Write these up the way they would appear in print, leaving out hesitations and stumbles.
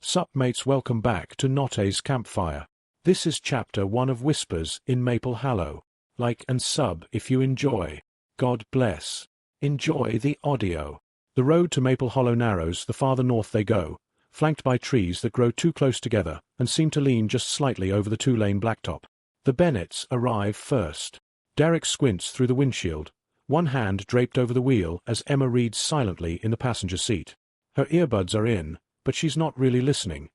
Sup mates, welcome back to Notte's Campfire. This is chapter 1 of Whispers in Maple Hollow. Like and sub if you enjoy. God bless. Enjoy the audio. The road to Maple Hollow narrows the farther north they go, flanked by trees that grow too close together and seem to lean just slightly over the two-lane blacktop. The Bennetts arrive first. Derek squints through the windshield, one hand draped over the wheel as Emma reads silently in the passenger seat. Her earbuds are in, but she's not really listening.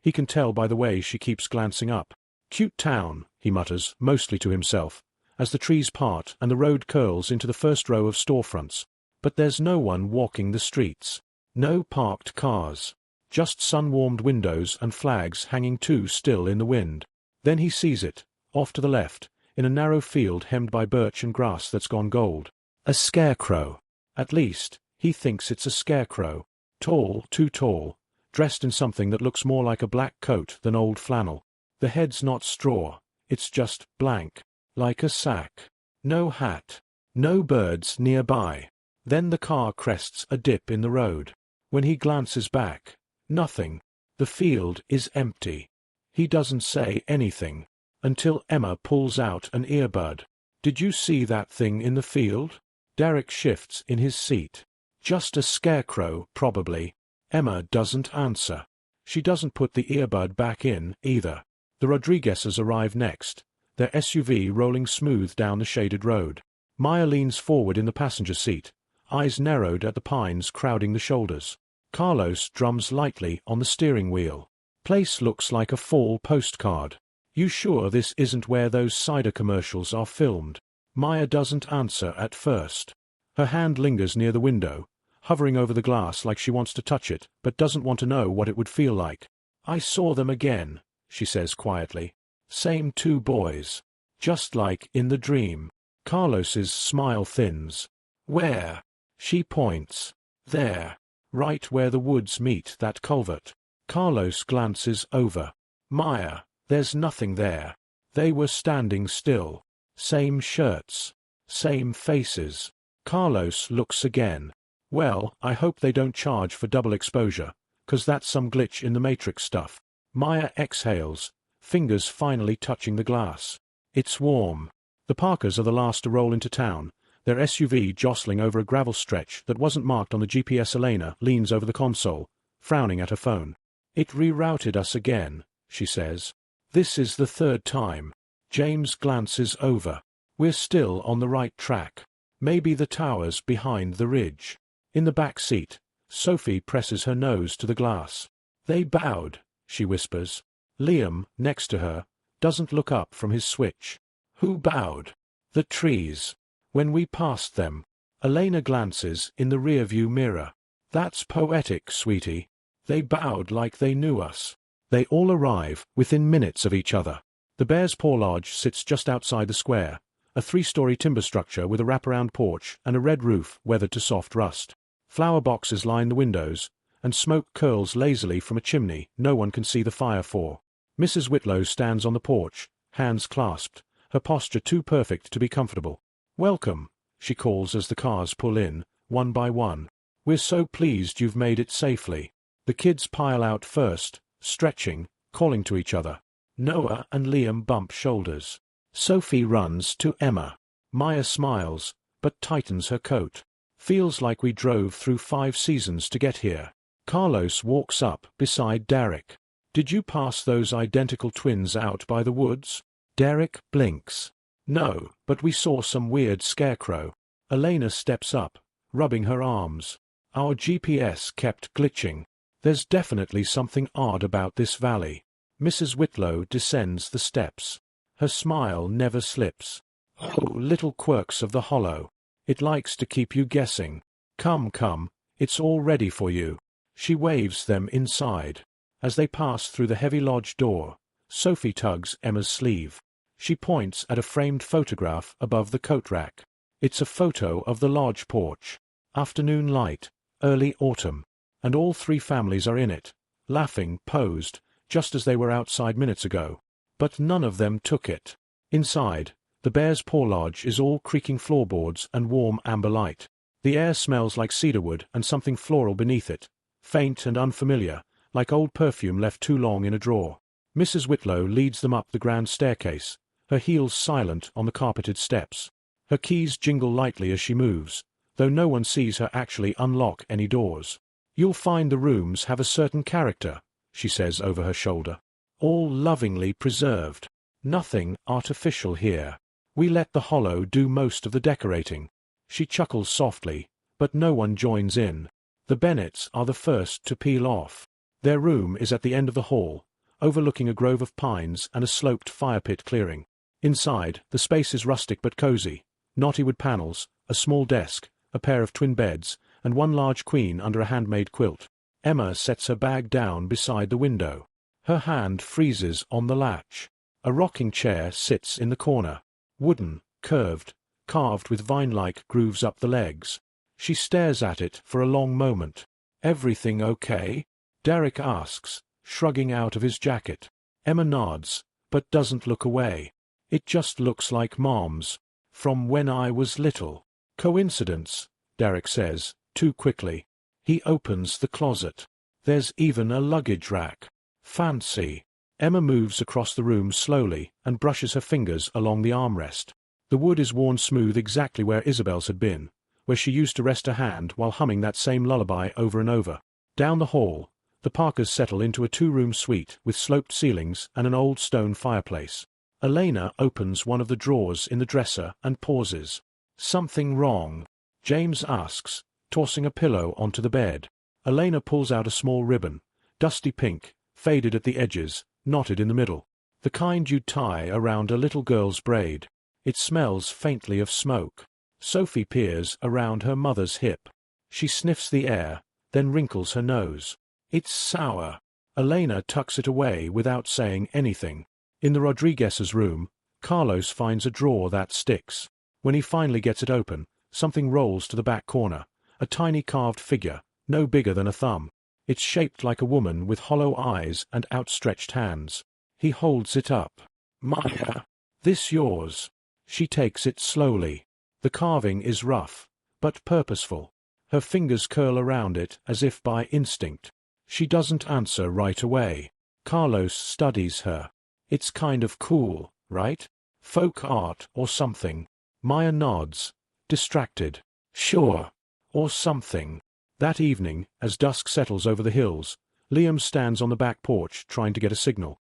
He can tell by the way she keeps glancing up. Cute town, he mutters, mostly to himself, as the trees part and the road curls into the first row of storefronts. But there's no one walking the streets. No parked cars. Just sun-warmed windows and flags hanging too still in the wind. Then he sees it, off to the left, in a narrow field hemmed by birch and grass that's gone gold. A scarecrow. At least, he thinks it's a scarecrow. Tall, too tall, dressed in something that looks more like a black coat than old flannel. The head's not straw, it's just blank, like a sack. No hat. No birds nearby. Then the car crests a dip in the road. When he glances back, nothing. The field is empty. He doesn't say anything, until Emma pulls out an earbud. Did you see that thing in the field? Derek shifts in his seat. Just a scarecrow, probably. Emma doesn't answer. She doesn't put the earbud back in, either. The Rodriguezes arrive next, their SUV rolling smooth down the shaded road. Maya leans forward in the passenger seat, eyes narrowed at the pines crowding the shoulders. Carlos drums lightly on the steering wheel. Place looks like a fall postcard. You sure this isn't where those cider commercials are filmed? Maya doesn't answer at first. Her hand lingers near the window, hovering over the glass like she wants to touch it, but doesn't want to know what it would feel like. I saw them again, she says quietly. Same two boys. Just like in the dream. Carlos's smile thins. Where? She points. There. Right where the woods meet that culvert. Carlos glances over. Maya, there's nothing there. They were standing still. Same shirts. Same faces. Carlos looks again. Well, I hope they don't charge for double exposure, 'cause that's some glitch in the Matrix stuff. Maya exhales, fingers finally touching the glass. It's warm. The Parkers are the last to roll into town, their SUV jostling over a gravel stretch that wasn't marked on the GPS. Elena leans over the console, frowning at her phone. It rerouted us again, she says. This is the third time. James glances over. We're still on the right track. Maybe the tower's behind the ridge. In the back seat, Sophie presses her nose to the glass. They bowed, she whispers. Liam, next to her, doesn't look up from his switch. Who bowed? The trees. When we passed them. Elena glances in the rearview mirror. That's poetic, sweetie. They bowed like they knew us. They all arrive within minutes of each other. The Bear's Paw Lodge sits just outside the square, a 3-story timber structure with a wraparound porch and a red roof weathered to soft rust. Flower boxes line the windows, and smoke curls lazily from a chimney no one can see the fire for. Mrs. Whitlow stands on the porch, hands clasped, her posture too perfect to be comfortable. Welcome, she calls as the cars pull in, one by one. We're so pleased you've made it safely. The kids pile out first, stretching, calling to each other. Noah and Liam bump shoulders. Sophie runs to Emma. Maya smiles, but tightens her coat. Feels like we drove through 5 seasons to get here. Carlos walks up beside Derek. Did you pass those identical twins out by the woods? Derek blinks. No, but we saw some weird scarecrow. Elena steps up, rubbing her arms. Our GPS kept glitching. There's definitely something odd about this valley. Mrs. Whitlow descends the steps. Her smile never slips. Oh, little quirks of the hollow. It likes to keep you guessing. Come, come, it's all ready for you. She waves them inside. As they pass through the heavy lodge door, Sophie tugs Emma's sleeve. She points at a framed photograph above the coat rack. It's a photo of the lodge porch. Afternoon light, early autumn. And all 3 families are in it, laughing, posed, just as they were outside minutes ago. But none of them took it. Inside, the Bear's Paw Lodge is all creaking floorboards and warm amber light. The air smells like cedarwood and something floral beneath it, faint and unfamiliar, like old perfume left too long in a drawer. Mrs. Whitlow leads them up the grand staircase, her heels silent on the carpeted steps. Her keys jingle lightly as she moves, though no one sees her actually unlock any doors. "You'll find the rooms have a certain character," she says over her shoulder. "All lovingly preserved. Nothing artificial here. We let the hollow do most of the decorating." She chuckles softly, but no one joins in. The Bennets are the first to peel off. Their room is at the end of the hall, overlooking a grove of pines and a sloped fire pit clearing. Inside, the space is rustic but cozy, knotty wood panels, a small desk, a pair of twin beds, and one large queen under a handmade quilt. Emma sets her bag down beside the window. Her hand freezes on the latch. A rocking chair sits in the corner, wooden, curved, carved with vine-like grooves up the legs. She stares at it for a long moment. "Everything okay?" Derek asks, shrugging out of his jacket. Emma nods, but doesn't look away. "It just looks like Mom's, from when I was little." "Coincidence," Derek says, too quickly. He opens the closet. There's even a luggage rack. "Fancy." Emma moves across the room slowly and brushes her fingers along the armrest. The wood is worn smooth exactly where Isabel's had been, where she used to rest her hand while humming that same lullaby over and over. Down the hall, the Parkers settle into a two-room suite with sloped ceilings and an old stone fireplace. Elena opens one of the drawers in the dresser and pauses. "Something wrong?" James asks, tossing a pillow onto the bed. Elena pulls out a small ribbon, dusty pink, faded at the edges, knotted in the middle. The kind you'd tie around a little girl's braid. It smells faintly of smoke. Sophie peers around her mother's hip. She sniffs the air, then wrinkles her nose. "It's sour." Elena tucks it away without saying anything. In the Rodriguez's room, Carlos finds a drawer that sticks. When he finally gets it open, something rolls to the back corner, a tiny carved figure, no bigger than a thumb. It's shaped like a woman with hollow eyes and outstretched hands. He holds it up. "Maya, this yours?" She takes it slowly. The carving is rough, but purposeful. Her fingers curl around it as if by instinct. She doesn't answer right away. Carlos studies her. "It's kind of cool, right? Folk art or something." Maya nods, distracted. "Sure. Or something." That evening, as dusk settles over the hills, Liam stands on the back porch trying to get a signal.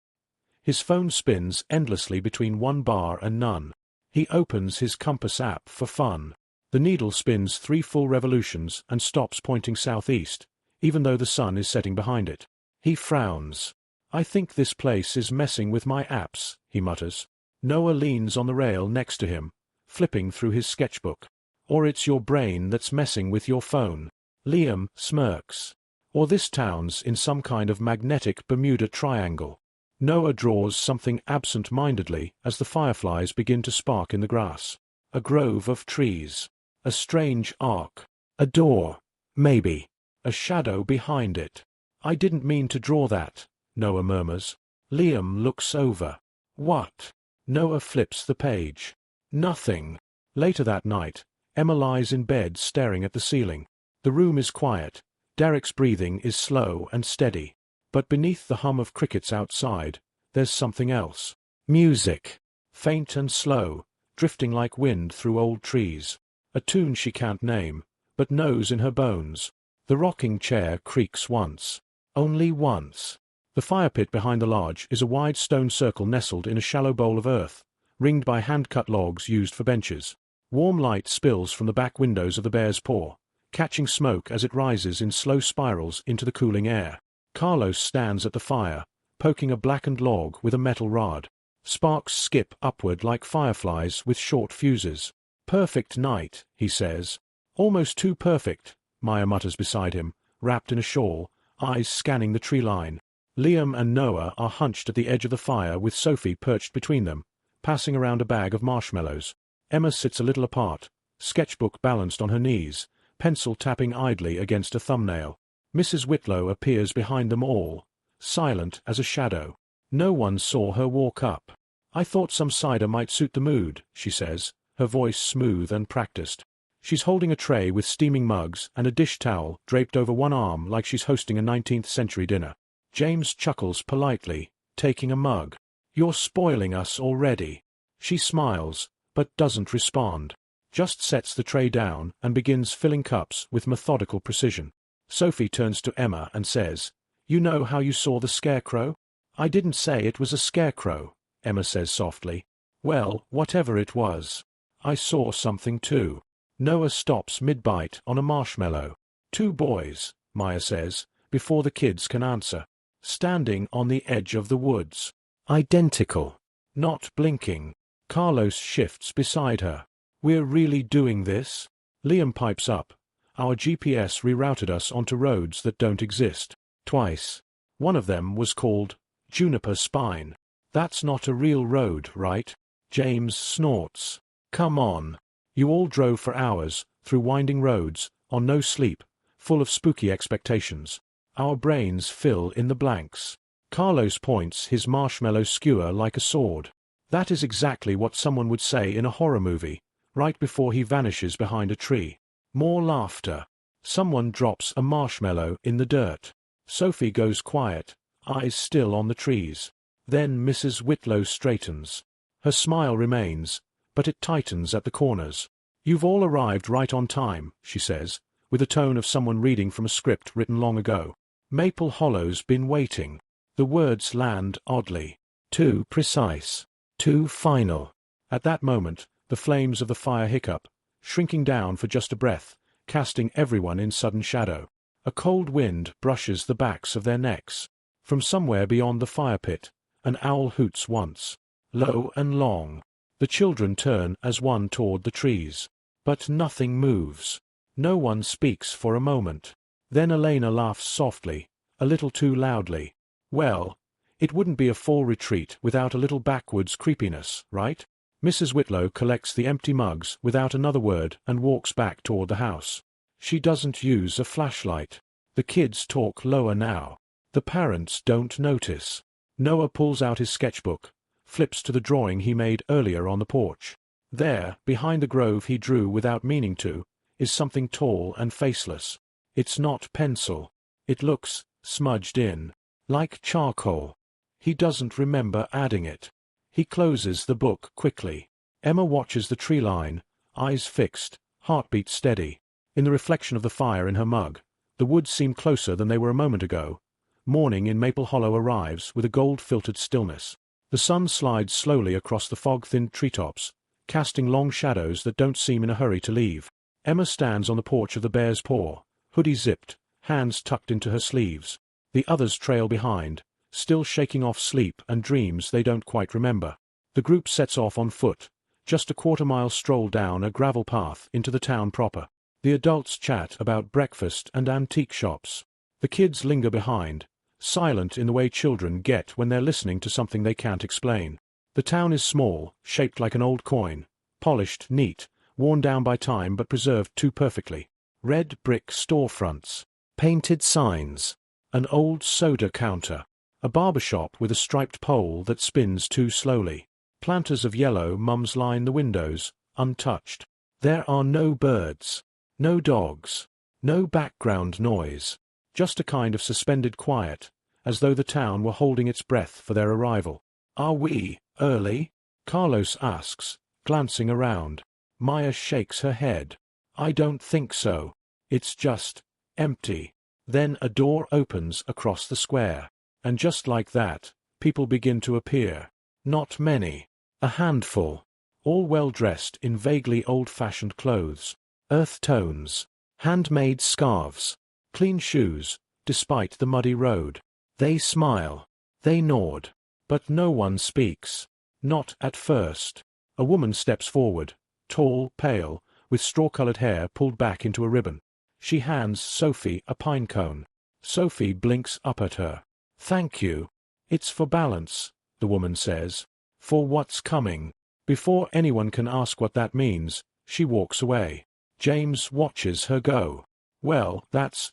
His phone spins endlessly between one bar and none. He opens his compass app for fun. The needle spins 3 full revolutions and stops pointing southeast, even though the sun is setting behind it. He frowns. "I think this place is messing with my apps," he mutters. Noah leans on the rail next to him, flipping through his sketchbook. "Or it's your brain that's messing with your phone." Liam smirks. "Or this town's in some kind of magnetic Bermuda Triangle." Noah draws something absent-mindedly as the fireflies begin to spark in the grass. A grove of trees. A strange arc. A door. Maybe. A shadow behind it. "I didn't mean to draw that," Noah murmurs. Liam looks over. "What?" Noah flips the page. "Nothing." Later that night, Emma lies in bed staring at the ceiling. The room is quiet. Derek's breathing is slow and steady. But beneath the hum of crickets outside, there's something else. Music. Faint and slow, drifting like wind through old trees. A tune she can't name, but knows in her bones. The rocking chair creaks once. Only once. The fire pit behind the lodge is a wide stone circle nestled in a shallow bowl of earth, ringed by hand-cut logs used for benches. Warm light spills from the back windows of the Bear's Paw, catching smoke as it rises in slow spirals into the cooling air. Carlos stands at the fire, poking a blackened log with a metal rod. Sparks skip upward like fireflies with short fuses. "Perfect night," he says. "Almost too perfect," Maya mutters beside him, wrapped in a shawl, eyes scanning the tree line. Liam and Noah are hunched at the edge of the fire with Sophie perched between them, passing around a bag of marshmallows. Emma sits a little apart, sketchbook balanced on her knees, pencil tapping idly against a thumbnail. Mrs. Whitlow appears behind them all, silent as a shadow. No one saw her walk up. "I thought some cider might suit the mood," she says, her voice smooth and practiced. She's holding a tray with steaming mugs and a dish towel draped over one arm like she's hosting a 19th-century dinner. James chuckles politely, taking a mug. You're spoiling us already. She smiles, but doesn't respond. Just sets the tray down and begins filling cups with methodical precision. Sophie turns to Emma and says, "You know how you saw the scarecrow?" "I didn't say it was a scarecrow," Emma says softly. "Well, whatever it was. I saw something too." Noah stops mid-bite on a marshmallow. "Two boys," Maya says, before the kids can answer. "Standing on the edge of the woods. Identical. Not blinking." Carlos shifts beside her. "We're really doing this?" Liam pipes up. "Our GPS rerouted us onto roads that don't exist. Twice. One of them was called Juniper Spine. That's not a real road, right?" James snorts. "Come on. You all drove for hours, through winding roads, on no sleep, full of spooky expectations. Our brains fill in the blanks." Carlos points his marshmallow skewer like a sword. "That is exactly what someone would say in a horror movie, right before he vanishes behind a tree." More laughter. Someone drops a marshmallow in the dirt. Sophie goes quiet, eyes still on the trees. Then Mrs. Whitlow straightens. Her smile remains, but it tightens at the corners. "You've all arrived right on time," she says, with the tone of someone reading from a script written long ago. "Maple Hollow's been waiting." The words land oddly. Too precise. Too final. At that moment, the flames of the fire hiccup, shrinking down for just a breath, casting everyone in sudden shadow. A cold wind brushes the backs of their necks. From somewhere beyond the fire pit, an owl hoots once. Low and long. The children turn as one toward the trees. But nothing moves. No one speaks for a moment. Then Elena laughs softly, a little too loudly. "Well, it wouldn't be a fall retreat without a little backwoods creepiness, right?" Mrs. Whitlow collects the empty mugs without another word and walks back toward the house. She doesn't use a flashlight. The kids talk lower now. The parents don't notice. Noah pulls out his sketchbook, flips to the drawing he made earlier on the porch. There, behind the grove he drew without meaning to, is something tall and faceless. It's not pencil. It looks smudged in, like charcoal. He doesn't remember adding it. He closes the book quickly. Emma watches the tree line, eyes fixed, heartbeat steady. In the reflection of the fire in her mug, the woods seem closer than they were a moment ago. Morning in Maple Hollow arrives with a gold-filtered stillness. The sun slides slowly across the fog-thinned treetops, casting long shadows that don't seem in a hurry to leave. Emma stands on the porch of the Bear's Paw, hoodie zipped, hands tucked into her sleeves. The others trail behind, still shaking off sleep and dreams they don't quite remember. The group sets off on foot, just a quarter-mile stroll down a gravel path into the town proper. The adults chat about breakfast and antique shops. The kids linger behind, silent in the way children get when they're listening to something they can't explain. The town is small, shaped like an old coin, polished, neat, worn down by time but preserved too perfectly. Red brick storefronts, painted signs, an old soda counter, a barber shop with a striped pole that spins too slowly. Planters of yellow mums line the windows, untouched. There are no birds, no dogs, no background noise, just a kind of suspended quiet, as though the town were holding its breath for their arrival. "Are we early?" Carlos asks, glancing around. Maya shakes her head. "I don't think so. It's just empty." Then a door opens across the square. And just like that, people begin to appear. Not many. A handful. All well-dressed in vaguely old-fashioned clothes. Earth tones. Handmade scarves. Clean shoes, despite the muddy road. They smile. They nod. But no one speaks. Not at first. A woman steps forward, tall, pale, with straw-colored hair pulled back into a ribbon. She hands Sophie a pine cone. Sophie blinks up at her. "Thank you. It's for balance," the woman says. "For what's coming." Before anyone can ask what that means, she walks away. James watches her go. "Well, that's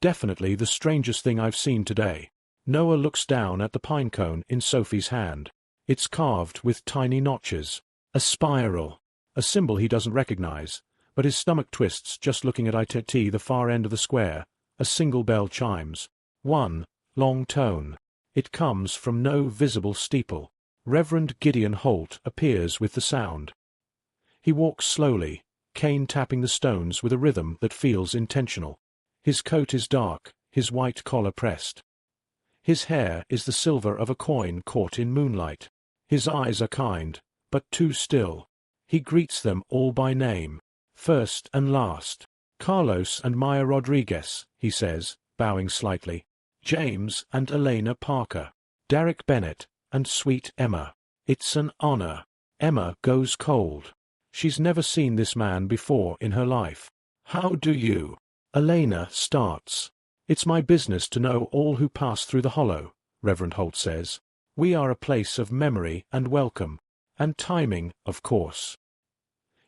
definitely the strangest thing I've seen today." Noah looks down at the pine cone in Sophie's hand. It's carved with tiny notches. A spiral. A symbol he doesn't recognize, but his stomach twists just looking at it. The far end of the square, a single bell chimes. 1, long tone. It comes from no visible steeple. Reverend Gideon Holt appears with the sound. He walks slowly, cane tapping the stones with a rhythm that feels intentional. His coat is dark, his white collar pressed. His hair is the silver of a coin caught in moonlight. His eyes are kind, but too still. He greets them all by name, first and last. Carlos and Maya Rodriguez, he says, bowing slightly. James and Elena Parker. Derek Bennett and sweet Emma. It's an honor. Emma goes cold. She's never seen this man before in her life. How do you? Elena starts. It's my business to know all who pass through the hollow, Reverend Holt says. We are a place of memory and welcome, and timing, of course.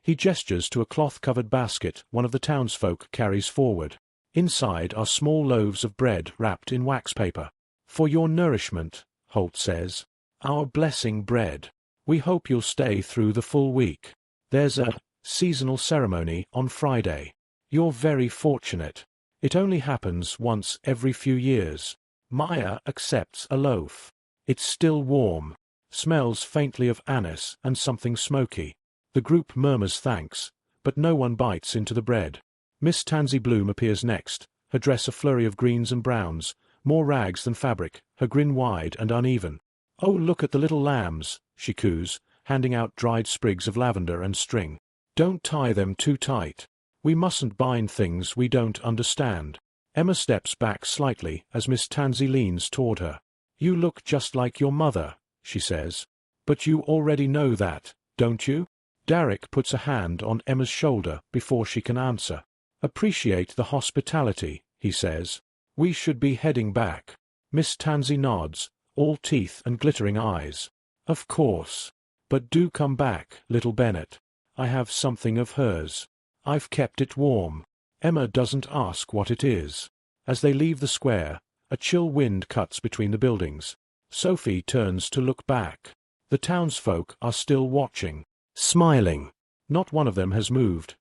He gestures to a cloth-covered basket one of the townsfolk carries forward. Inside are small loaves of bread wrapped in wax paper. For your nourishment, Holt says. Our blessing bread. We hope you'll stay through the full week. There's a seasonal ceremony on Friday. You're very fortunate. It only happens once every few years. Maya accepts a loaf. It's still warm. Smells faintly of anise and something smoky. The group murmurs thanks, but no one bites into the bread. Miss Tansy Bloom appears next, her dress a flurry of greens and browns, more rags than fabric, her grin wide and uneven. Oh, look at the little lambs, she coos, handing out dried sprigs of lavender and string. Don't tie them too tight. We mustn't bind things we don't understand. Emma steps back slightly as Miss Tansy leans toward her. You look just like your mother, she says. But you already know that, don't you? Derek puts a hand on Emma's shoulder before she can answer. Appreciate the hospitality, he says. We should be heading back. Miss Tansy nods, all teeth and glittering eyes. Of course. But do come back, little Bennett. I have something of hers. I've kept it warm. Emma doesn't ask what it is. As they leave the square, a chill wind cuts between the buildings. Sophie turns to look back. The townsfolk are still watching, smiling. Not one of them has moved.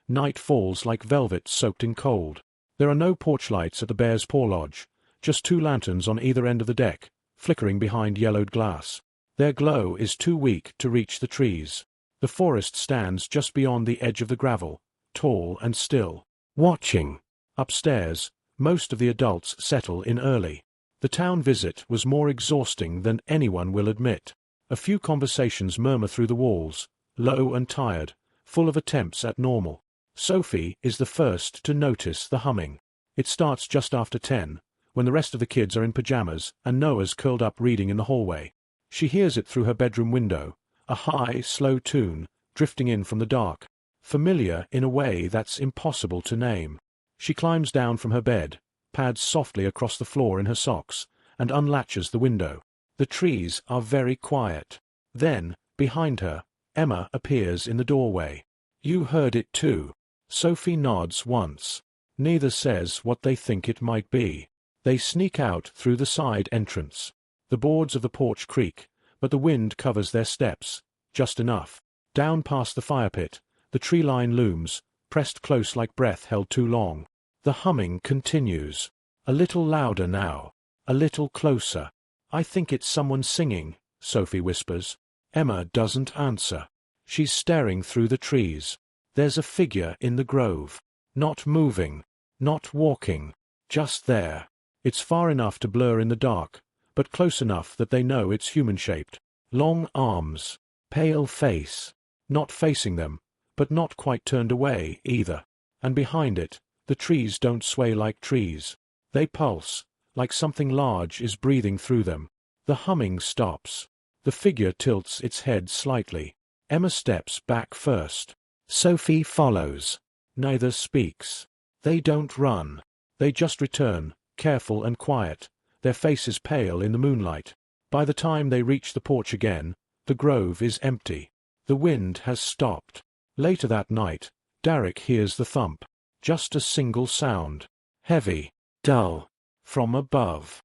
Night falls like velvet soaked in cold. There are no porch lights at the Bear's Paw Lodge, just 2 lanterns on either end of the deck, flickering behind yellowed glass. Their glow is too weak to reach the trees. The forest stands just beyond the edge of the gravel, tall and still, watching. Upstairs, most of the adults settle in early. The town visit was more exhausting than anyone will admit. A few conversations murmur through the walls, low and tired, full of attempts at normal. Sophie is the first to notice the humming. It starts just after 10, when the rest of the kids are in pajamas and Noah's curled up reading in the hallway. She hears it through her bedroom window, a high, slow tune, drifting in from the dark, familiar in a way that's impossible to name. She climbs down from her bed, pads softly across the floor in her socks, and unlatches the window. The trees are very quiet. Then, behind her, Emma appears in the doorway. You heard it too. Sophie nods once. Neither says what they think it might be. They sneak out through the side entrance. The boards of the porch creak, but the wind covers their steps, just enough. Down past the fire pit, the tree line looms, pressed close like breath held too long. The humming continues. A little louder now. A little closer. I think it's someone singing, Sophie whispers. Emma doesn't answer. She's staring through the trees. There's a figure in the grove. Not moving. Not walking. Just there. It's far enough to blur in the dark, but close enough that they know it's human-shaped. Long arms. Pale face. Not facing them, but not quite turned away either. And behind it, the trees don't sway like trees. They pulse, like something large is breathing through them. The humming stops. The figure tilts its head slightly. Emma steps back first. Sophie follows. Neither speaks. They don't run. They just return, careful and quiet, their faces pale in the moonlight. By the time they reach the porch again, the grove is empty. The wind has stopped. Later that night, Derek hears the thump. Just a single sound. Heavy, dull, from above.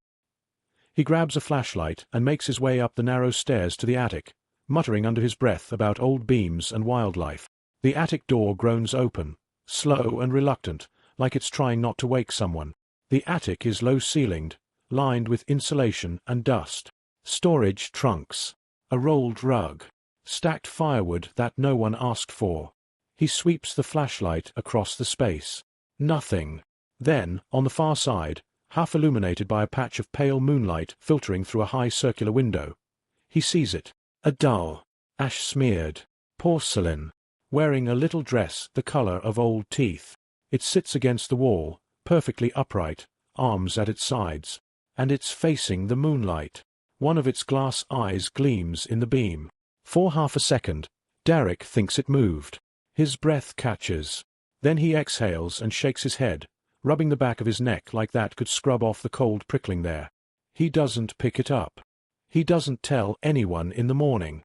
He grabs a flashlight and makes his way up the narrow stairs to the attic, muttering under his breath about old beams and wildlife. The attic door groans open, slow and reluctant, like it's trying not to wake someone. The attic is low-ceilinged, lined with insulation and dust. Storage trunks. A rolled rug. Stacked firewood that no one asked for. He sweeps the flashlight across the space. Nothing. Then, on the far side, half illuminated by a patch of pale moonlight filtering through a high circular window, he sees it. A dull, ash-smeared porcelain, wearing a little dress the color of old teeth. It sits against the wall, perfectly upright, arms at its sides, and it's facing the moonlight. One of its glass eyes gleams in the beam. For half a second, Derek thinks it moved. His breath catches. Then he exhales and shakes his head, rubbing the back of his neck like that could scrub off the cold prickling there. He doesn't pick it up. He doesn't tell anyone in the morning.